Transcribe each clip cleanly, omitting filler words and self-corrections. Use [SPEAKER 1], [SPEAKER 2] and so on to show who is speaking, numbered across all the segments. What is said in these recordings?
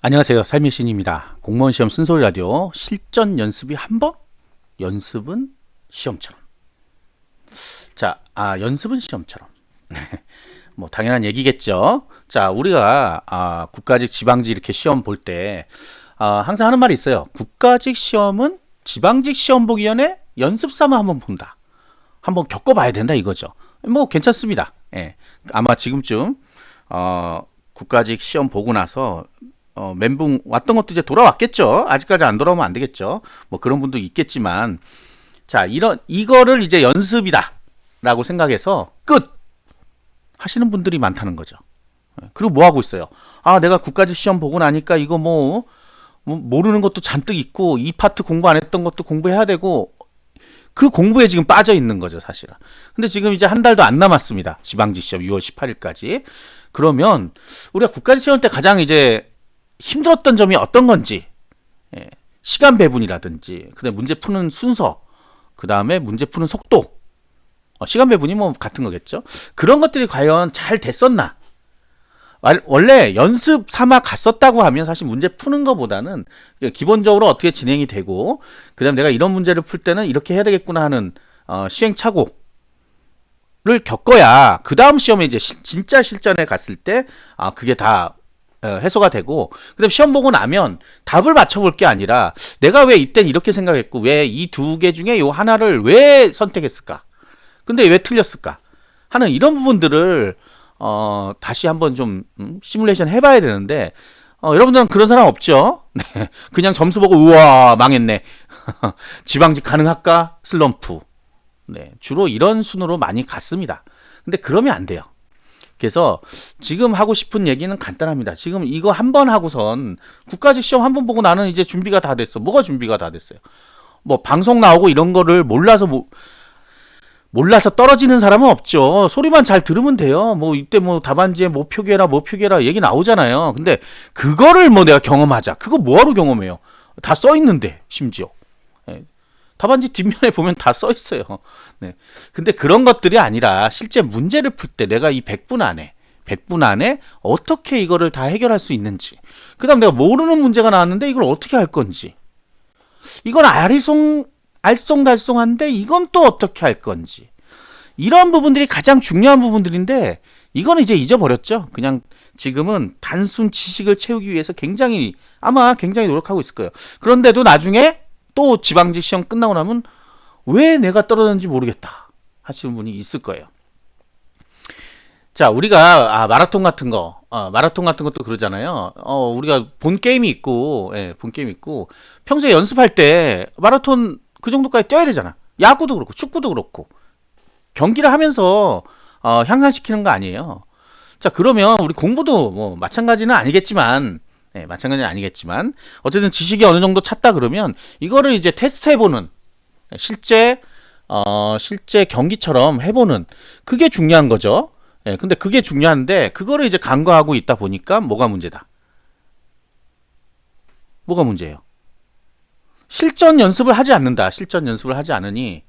[SPEAKER 1] 안녕하세요. 삶의 신입니다. 공무원 시험 쓴소리 라디오 실전 연습이 한 번? 연습은 시험처럼. 자, 연습은 시험처럼. 뭐 당연한 얘기겠죠. 자, 우리가 국가직, 지방직 이렇게 시험 볼 때 항상 하는 말이 있어요. 국가직 시험은 지방직 시험 보기 전에 연습 삼아 한번 본다. 한번 겪어봐야 된다 이거죠. 뭐 괜찮습니다. 예. 아마 지금쯤 국가직 시험 보고 나서 멘붕 왔던 것도 이제 돌아왔겠죠. 아직까지 안 돌아오면 안 되겠죠. 뭐 그런 분도 있겠지만, 자, 이거를 이제 연습이다 라고 생각해서 끝 하시는 분들이 많다는 거죠. 그리고 뭐 하고 있어요? 내가 국가직 시험 보고 나니까 이거 뭐 모르는 것도 잔뜩 있고 이 파트 공부 안 했던 것도 공부해야 되고, 그 공부에 지금 빠져 있는 거죠, 사실은. 근데 지금 이제 한 달도 안 남았습니다. 지방직 시험 6월 18일까지. 그러면 우리가 국가직 시험 때 가장 이제 힘들었던 점이 어떤 건지, 시간 배분이라든지, 그다음에 문제 푸는 순서, 그다음에 문제 푸는 속도, 시간 배분이 뭐 같은 거겠죠. 그런 것들이 과연 잘 됐었나? 원래 연습 삼아 갔었다고 하면 사실 문제 푸는 것보다는 기본적으로 어떻게 진행이 되고, 그다음에 내가 이런 문제를 풀 때는 이렇게 해야 되겠구나 하는 시행착오를 겪어야 그 다음 시험에 이제 진짜 실전에 갔을 때 그게 다 해소가 되고, 그다음 시험 보고 나면 답을 맞춰볼 게 아니라 내가 왜 이땐 이렇게 생각했고 왜 이 두 개 중에 요 하나를 왜 선택했을까, 근데 왜 틀렸을까 하는 이런 부분들을 다시 한번 좀 시뮬레이션 해봐야 되는데, 여러분들은 그런 사람 없죠? 네. 그냥 점수 보고 우와 망했네 지방직 가능할까 슬럼프. 네. 주로 이런 순으로 많이 갔습니다. 근데 그러면 안 돼요. 그래서 지금 하고 싶은 얘기는 간단합니다. 지금 이거 한 번 하고선 국가직 시험 한 번 보고 나는 이제 준비가 다 됐어. 뭐가 준비가 다 됐어요? 뭐 방송 나오고 이런 거를 몰라서 떨어지는 사람은 없죠. 소리만 잘 들으면 돼요. 뭐 이때 뭐 답안지에 뭐 표기해라 얘기 나오잖아요. 근데 그거를 뭐 내가 경험하자. 그거 뭐하러 경험해요? 다 써 있는데 심지어. 답안지 뒷면에 보면 다 써 있어요. 네. 근데 그런 것들이 아니라 실제 문제를 풀 때 내가 이 100분 안에 어떻게 이거를 다 해결할 수 있는지, 그 다음 내가 모르는 문제가 나왔는데 이걸 어떻게 할 건지, 이건 알쏭달쏭한데 이건 또 어떻게 할 건지, 이런 부분들이 가장 중요한 부분들인데 이거는 이제 잊어버렸죠. 그냥 지금은 단순 지식을 채우기 위해서 아마 굉장히 노력하고 있을 거예요. 그런데도 나중에 또 지방직 시험 끝나고 나면 왜 내가 떨어졌는지 모르겠다 하시는 분이 있을 거예요. 자, 우리가 마라톤 같은 것도 그러잖아요. 우리가 본 게임이 있고, 평소에 연습할 때 마라톤 그 정도까지 뛰어야 되잖아. 야구도 그렇고 축구도 그렇고 경기를 하면서 향상시키는 거 아니에요. 자, 그러면 우리 공부도 뭐 마찬가지는 아니겠지만, 어쨌든 지식이 어느 정도 찼다 그러면 이거를 이제 테스트해보는, 실제 경기처럼 해보는, 그게 중요한 거죠. 근데 그게 중요한데 그거를 이제 간과하고 있다 보니까 뭐가 문제예요? 실전 연습을 하지 않는다. 실전 연습을 하지 않으니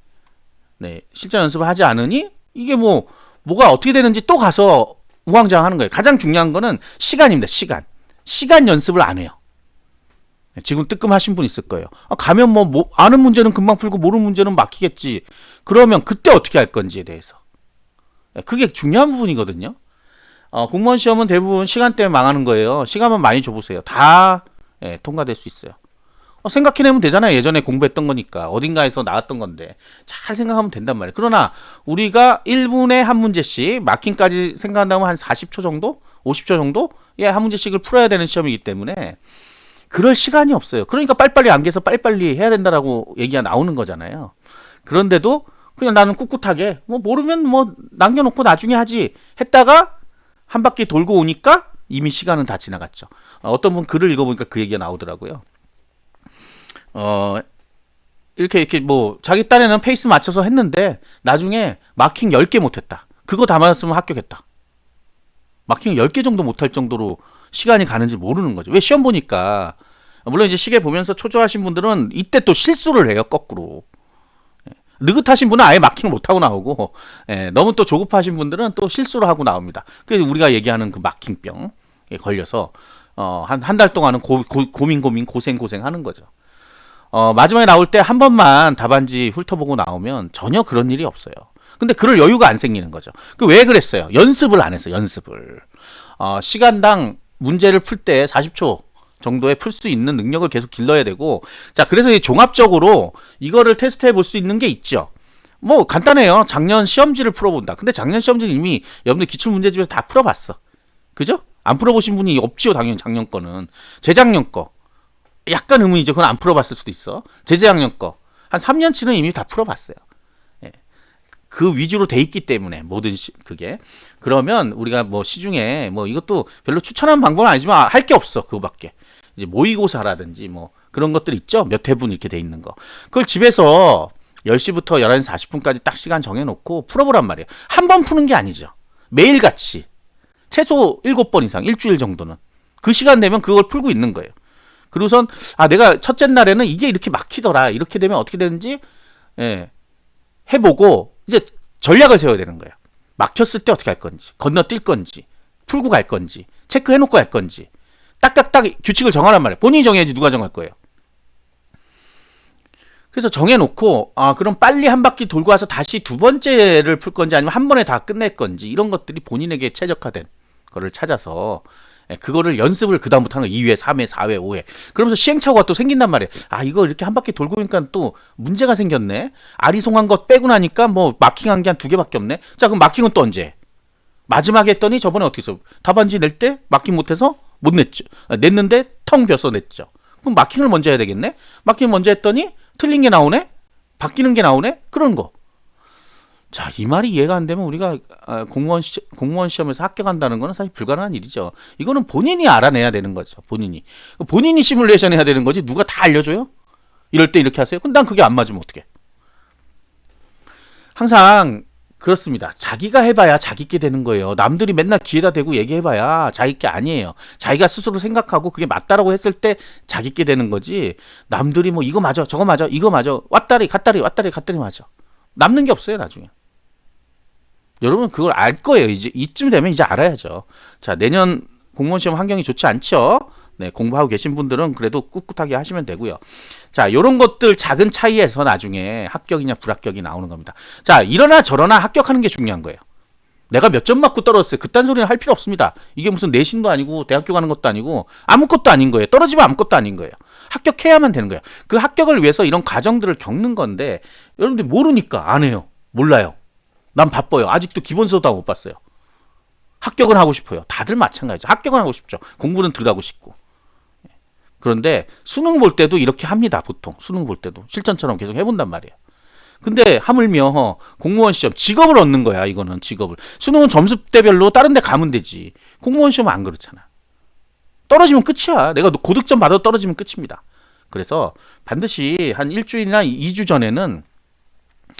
[SPEAKER 1] 이게 뭐가 어떻게 되는지 또 가서 우왕좌왕하는 거예요. 가장 중요한 거는 시간입니다. 시간 연습을 안 해요. 지금 뜨끔하신 분 있을 거예요. 가면 뭐 아는 문제는 금방 풀고 모르는 문제는 막히겠지. 그러면 그때 어떻게 할 건지에 대해서, 그게 중요한 부분이거든요. 공무원 시험은 대부분 시간 때문에 망하는 거예요. 시간만 많이 줘보세요. 다 통과될 수 있어요. 생각해내면 되잖아요. 예전에 공부했던 거니까 어딘가에서 나왔던 건데 잘 생각하면 된단 말이에요. 그러나 우리가 1분에 한 문제씩, 마킹까지 생각한다면 한 40초 정도? 50초 정도? 한 문제씩을 풀어야 되는 시험이기 때문에 그럴 시간이 없어요. 그러니까 빨리빨리 암기해서 빨리빨리 해야 된다라고 얘기가 나오는 거잖아요. 그런데도 그냥 나는 꿋꿋하게 모르면 남겨놓고 나중에 하지 했다가 한 바퀴 돌고 오니까 이미 시간은 다 지나갔죠. 어떤 분 글을 읽어보니까 그 얘기가 나오더라고요. 이렇게 자기 딴에는 페이스 맞춰서 했는데 나중에 마킹 10개 못했다. 그거 다 맞았으면 합격했다. 마킹 10개 정도 못할 정도로 시간이 가는지 모르는 거죠. 왜? 시험 보니까. 물론 이제 시계 보면서 초조하신 분들은 이때 또 실수를 해요. 거꾸로. 느긋하신 분은 아예 마킹을 못하고 나오고, 너무 또 조급하신 분들은 또 실수를 하고 나옵니다. 그래서 우리가 얘기하는 그 마킹병에 걸려서 한 달 동안은 고민 고생 하는 거죠. 마지막에 나올 때 한 번만 답안지 훑어보고 나오면 전혀 그런 일이 없어요. 근데 그럴 여유가 안 생기는 거죠. 그 왜 그랬어요? 연습을 안 했어요. 연습을. 시간당 문제를 풀 때 40초 정도에 풀 수 있는 능력을 계속 길러야 되고, 자, 그래서 이 종합적으로 이거를 테스트해 볼 수 있는 게 있죠. 뭐 간단해요. 작년 시험지를 풀어본다. 근데 작년 시험지는 이미 여러분들 기출문제집에서 다 풀어봤어. 그죠? 안 풀어보신 분이 없지요. 당연히 작년 거는. 재작년 거. 약간 의문이죠. 그건 안 풀어봤을 수도 있어. 재작년 거. 한 3년치는 이미 다 풀어봤어요. 예. 그 위주로 돼 있기 때문에 모든 그게. 그러면 우리가 뭐 시중에 뭐 이것도 별로 추천하는 방법은 아니지만 할 게 없어. 그거밖에. 이제 모의고사라든지 뭐 그런 것들 있죠. 몇 회분 이렇게 돼 있는 거. 그걸 집에서 10시부터 11시 40분까지 딱 시간 정해놓고 풀어보란 말이에요. 한 번 푸는 게 아니죠. 매일같이. 최소 7번 이상, 일주일 정도는. 그 시간 되면 그걸 풀고 있는 거예요. 그리고선, 내가 첫째 날에는 이게 이렇게 막히더라. 이렇게 되면 어떻게 되는지, 예, 해보고, 이제 전략을 세워야 되는 거예요. 막혔을 때 어떻게 할 건지, 건너뛸 건지, 풀고 갈 건지, 체크해놓고 갈 건지, 딱딱딱 규칙을 정하란 말이에요. 본인이 정해야지 누가 정할 거예요. 그래서 정해놓고, 그럼 빨리 한 바퀴 돌고 와서 다시 두 번째를 풀 건지 아니면 한 번에 다 끝낼 건지, 이런 것들이 본인에게 최적화된 거를 찾아서, 그거를 연습을 그다음부터 하는 거예요. 2회, 3회, 4회, 5회. 그러면서 시행착오가 또 생긴단 말이에요. 이거 이렇게 한 바퀴 돌고 오니까 또 문제가 생겼네. 아리송한 것 빼고 나니까 뭐 마킹한 게 한 2개밖에 없네. 자, 그럼 마킹은 또 언제? 마지막에 했더니 저번에 어떻게 했어? 답안지 낼 때 마킹 못해서 못 냈죠. 냈는데 텅 비어서 냈죠. 그럼 마킹을 먼저 해야 되겠네? 마킹 먼저 했더니 틀린 게 나오네? 바뀌는 게 나오네? 그런 거. 자, 이 말이 이해가 안 되면 우리가 공무원 시험에서 합격한다는 거는 사실 불가능한 일이죠. 이거는 본인이 알아내야 되는 거죠. 본인이 시뮬레이션 해야 되는 거지 누가 다 알려줘요? 이럴 때 이렇게 하세요? 근데 난 그게 안 맞으면 어떡해? 항상 그렇습니다. 자기가 해봐야 자기께 되는 거예요. 남들이 맨날 귀에다 대고 얘기해봐야 자기께 아니에요. 자기가 스스로 생각하고 그게 맞다라고 했을 때 자기께 되는 거지. 남들이 뭐 이거 맞아, 저거 맞아, 이거 맞아, 왔다리 갔다리 맞아. 남는 게 없어요 나중에. 여러분 그걸 알 거예요. 이제 이쯤 되면 이제 알아야죠. 자, 내년 공무원 시험 환경이 좋지 않죠? 네, 공부하고 계신 분들은 그래도 꿋꿋하게 하시면 되고요. 자, 요런 것들 작은 차이에서 나중에 합격이냐 불합격이 나오는 겁니다. 자, 이러나 저러나 합격하는 게 중요한 거예요. 내가 몇 점 맞고 떨어졌어요. 그딴 소리는 할 필요 없습니다. 이게 무슨 내신도 아니고 대학교 가는 것도 아니고 아무것도 아닌 거예요. 떨어지면 아무것도 아닌 거예요. 합격해야만 되는 거예요. 그 합격을 위해서 이런 과정들을 겪는 건데 여러분들 모르니까 안 해요. 몰라요. 난 바빠요. 아직도 기본서도 못 봤어요. 합격은 하고 싶어요. 다들 마찬가지죠. 합격은 하고 싶죠. 공부는 덜 하고 싶고. 그런데 수능 볼 때도 이렇게 합니다. 보통 수능 볼 때도 실전처럼 계속 해본단 말이에요. 근데 하물며 공무원 시험 직업을 얻는 거야. 이거는 직업을. 수능은 점수대별로 다른 데 가면 되지. 공무원 시험은 안 그렇잖아. 떨어지면 끝이야. 내가 고득점 받아도 떨어지면 끝입니다. 그래서 반드시 한 일주일이나 2주 전에는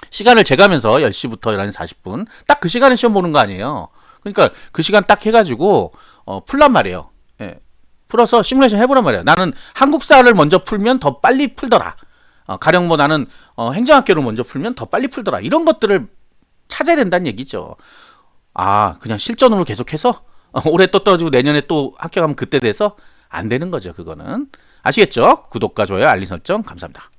[SPEAKER 1] 시간을 재가면서 10시부터 11시 40분 딱 그 시간에 시험 보는 거 아니에요. 그러니까 그 시간 딱 해가지고 풀란 말이에요. 예. 풀어서 시뮬레이션 해보란 말이에요. 나는 한국사를 먼저 풀면 더 빨리 풀더라. 가령 뭐 나는 행정학계로 먼저 풀면 더 빨리 풀더라. 이런 것들을 찾아야 된다는 얘기죠. 그냥 실전으로 계속해서 올해 또 떨어지고 내년에 또 합격하면 그때 돼서 안 되는 거죠. 그거는. 아시겠죠? 구독과 좋아요, 알림 설정 감사합니다.